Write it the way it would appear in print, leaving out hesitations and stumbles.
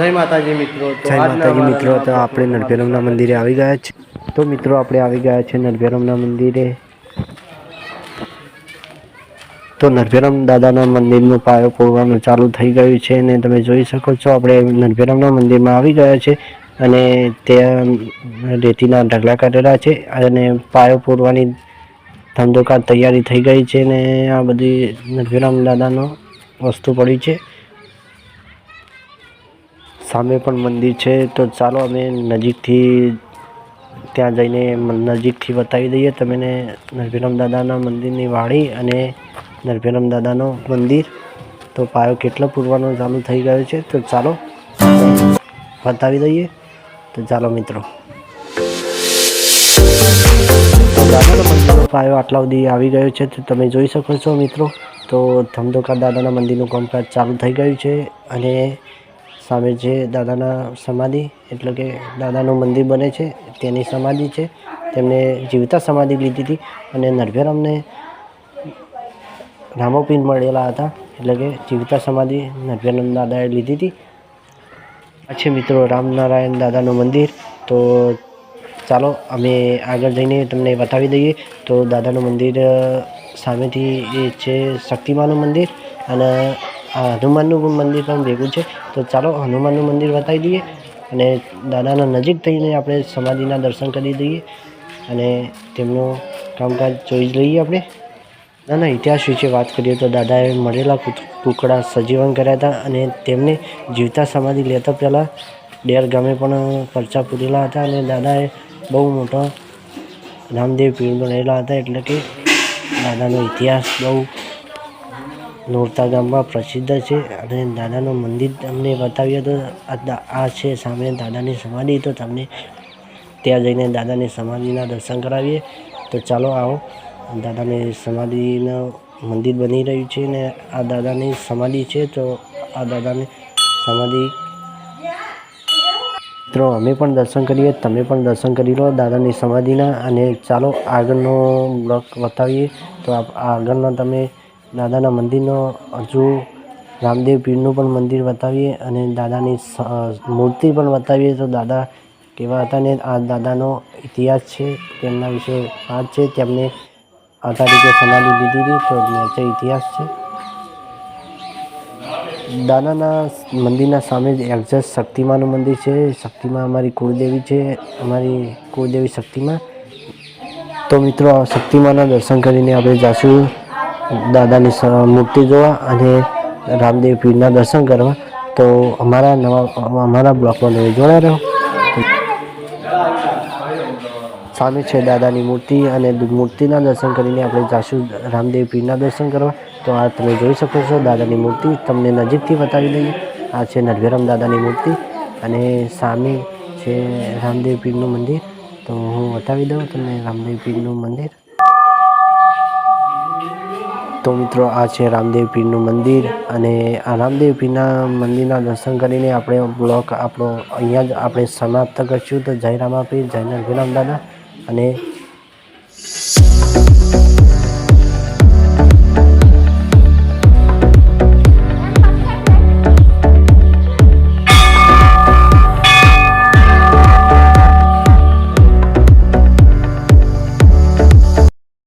જય માતાજી મિત્રો. જય માતાજી મિત્રો. તો આપણે નરભેરમના મંદિરે આવી ગયા છે. તો મિત્રો આપણે આવી ગયા છે નરભેરમના મંદિરે. તો નરભેરમ દાદાના મંદિરનું પાયો પૂરવાનું ચાલુ થઈ ગયું છે અને તમે જોઈ શકો છો આપણે નરભેરમના મંદિરમાં આવી ગયા છે અને ત્યાં રેતીના ઢગલા કાઢેલા છે અને પાયો પૂરવાની ધંધોકાર તૈયારી થઈ ગઈ છે ને આ બધી નરભેરમ દાદાનો વસ્તુ પડી છે. સામે પણ મંદિર છે. તો ચાલો અમે નજીકથી ત્યાં જઈને નજીકથી બતાવી દઈએ તમને નરભેરમ દાદાના મંદિરની વાડી અને નરભેરમ દાદાનો મંદિર. તો પાયો કેટલો પૂરવાનો ચાલુ થઈ ગયો છે તો ચાલો બતાવી દઈએ. તો ચાલો મિત્રો, દાદાના મંદિરનો પાયો આટલા સુધી આવી ગયો છે તો તમે જોઈ શકો છો મિત્રો. તો ધમધોકાર દાદાના મંદિરનું કામકાજ ચાલુ થઈ ગયું છે અને સામે જે દાદાના સમાધિ એટલે કે દાદાનું મંદિર બને છે તેની સમાધિ છે. તેમને જીવતા સમાધિ લીધી હતી અને નરભેરમને રામોપીર મળેલા હતા એટલે કે જીવતા સમાધિ નરભેરમ દાદાએ લીધી હતી. આ છે મિત્રો રામનારાયણ દાદાનું મંદિર. તો ચાલો અમે આગળ જઈને તમને બતાવી દઈએ. તો દાદાનું મંદિર સામેથી એ છે શક્તિમાનું મંદિર અને હનુમાનનું મંદિર પણ ભેગું છે. તો ચાલો હનુમાનનું મંદિર બતાવી દઈએ અને દાદાના નજીક થઈને આપણે સમાધિના દર્શન કરી દઈએ અને તેમનું કામકાજ જોઈ જ લઈએ. આપણે દાદાના ઇતિહાસ વિશે વાત કરીએ તો દાદાએ મળેલા ટુકડા સજીવન કર્યા હતા અને તેમને જીવતા સમાધિ લેતા પહેલાં ડેર ગામે પણ પરચા પૂરેલા હતા અને દાદાએ બહુ મોટા રામદેવ પીર બનેલા હતા. એટલે કે દાદાનો ઇતિહાસ બહુ નોરતા ગામમાં પ્રસિદ્ધ છે અને દાદાનું મંદિર તમને બતાવીએ તો આ છે સામે દાદાની સમાધિ. તો તમને ત્યાં જઈને દાદાની સમાધિના દર્શન કરાવીએ. તો ચાલો આવો. દાદાની સમાધિનું મંદિર બની રહ્યું છે ને આ દાદાની સમાધિ છે. તો આ દાદાની સમાધિ મિત્રો અમે પણ દર્શન કરીએ, તમે પણ દર્શન કરી લો દાદાની સમાધિના. અને ચાલો આગળનો બ્લોક બતાવીએ. તો આગળનો તમે દાદાના મંદિરનો હજુ રામદેવ પીરનું પણ મંદિર બતાવીએ અને દાદાની મૂર્તિ પણ બતાવીએ. તો દાદા કેવા હતા ને આ દાદાનો ઇતિહાસ છે, તેમના વિશે વાત છે. તેમને આ તારીખે સમાધિ લીધી હતી તો નીચે ઇતિહાસ છે. દાદાના મંદિરના સામે જ એક્ઝેક્ટ શક્તિમાનું મંદિર છે. શક્તિમાં અમારી કુળદેવી છે, અમારી કુળદેવી શક્તિમાં. તો મિત્રો શક્તિમાના દર્શન કરીને આપણે જઈશું દાદાની મૂર્તિ જોવા અને રામદેવ પીરના દર્શન કરવા. તો અમારા બ્લોગમાં તમે જોડા રહો. સામે છે દાદાની મૂર્તિ અને મૂર્તિના દર્શન કરીને આપણે જઈશું રામદેવ પીરના દર્શન કરવા. તો આ તમે જોઈ શકો છો દાદાની મૂર્તિ. તમને નજીકથી બતાવી દઈએ. આ છે નરભેરમ દાદાની મૂર્તિ અને સામે છે રામદેવ પીરનું મંદિર. તો હું બતાવી દઉં તમને રામદેવ પીરનું મંદિર. તો મિત્રો આ છે રામદેવ પીરનું મંદિર અને આ રામદેવ પીરના મંદિરના દર્શન કરીને આપણે બ્લોગ આપણો અહીંયા જ આપણે સમાપ્ત કરીશું. તો જય રામાપીર, જય નરભેરમ દાદા અને